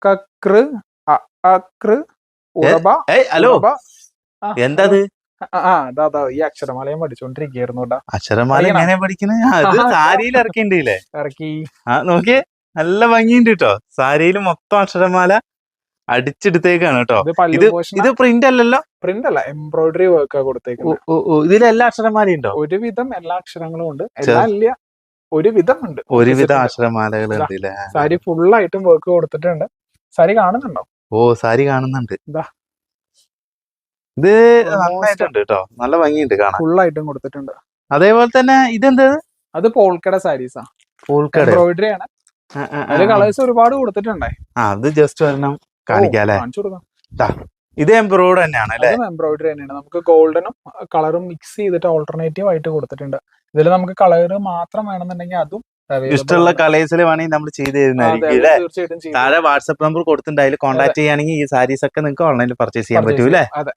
കക്ര് അക്ര് ഉറബ hello ഉറബ എന്താ ഈ അക്ഷരമാലയം പഠിച്ചോണ്ടിരിക്കുന്നു കേട്ടാ. അക്ഷരമാല എങ്ങനെ പഠിക്കണേ? അത് സാരിയിൽ ഇറക്കിണ്ടില്ലേ? ഇറക്കി നോക്കിയേ, നല്ല ഭംഗിയുണ്ട് കേട്ടോ. സാരിയിൽ മൊത്തം അക്ഷരമാല അടിച്ചെടുത്തേക്കാണ് കേട്ടോ. ഇത് പ്രിന്റ് അല്ലല്ലോ? പ്രിന്റ് അല്ല, എംബ്രോയിഡറി വർക്കാ കൊടുത്തേക്കുന്നത്. ഇതിലെല്ലാ അക്ഷരമാലയും ഉണ്ടോ? ഒരുവിധം എല്ലാ അക്ഷരങ്ങളും ഉണ്ട്. എല്ലാം ഇല്ല, ഒരുവിധം ഉണ്ട്. ഒരുവിധം അക്ഷരമാലകൾ ഉണ്ട്. സാരി ഫുള്ളായിട്ടും വർക്ക് കൊടുത്തിട്ടുണ്ട്. സാരി കാണുന്നുണ്ടോ? സാരി കാണുന്നുണ്ട്. ഇത് നന്നായിട്ടുണ്ട് കേട്ടോ, നല്ല ഭംഗിയുണ്ട് കാണാൻ. ഫുള്ളായിട്ടും കൊടുത്തിട്ടുണ്ട്. അതേപോലെ തന്നെ ഇതെന്ത്? അത് പോൾക്കട സാരീസാ. എംബ്രോയിഡറി ആണ്. അതില് കളേഴ്സ് ഒരുപാട് കൊടുത്തിട്ടുണ്ടേ. അത് ജസ്റ്റ് ഒരെണ്ണം കാണിക്കാല്ലേ? ഇത് എംബ്രോയിഡറി തന്നെയാണ് അല്ലേ? എംബ്രോയിഡറി തന്നെയാണ്. നമുക്ക് ഗോൾഡനും കളറും മിക്സ് ചെയ്തിട്ട് ഓൾട്ടർനേറ്റീവ് ആയിട്ട് കൊടുത്തിട്ടുണ്ട്. ഇതിൽ നമുക്ക് കളർ മാത്രം വേണമെന്നുണ്ടെങ്കിൽ അതും ഇഷ്ടമുള്ള കളേഴ്സിൽ വേണമെങ്കിൽ നമ്മൾ ചെയ്ത് തരുന്നതായിരിക്കും. തീർച്ചയായിട്ടും താഴെ വാട്സ്ആപ്പ് നമ്പർ കൊടുത്തിട്ടുണ്ട്, അതിൽ കോൺടാക്ട് ചെയ്യുകയാണെങ്കിൽ ഈ സാരീസ് ഒക്കെ നിങ്ങൾക്ക് ഓൺലൈനിൽ പർച്ചേസ് ചെയ്യാൻ പറ്റൂല്ലേ? അതെ.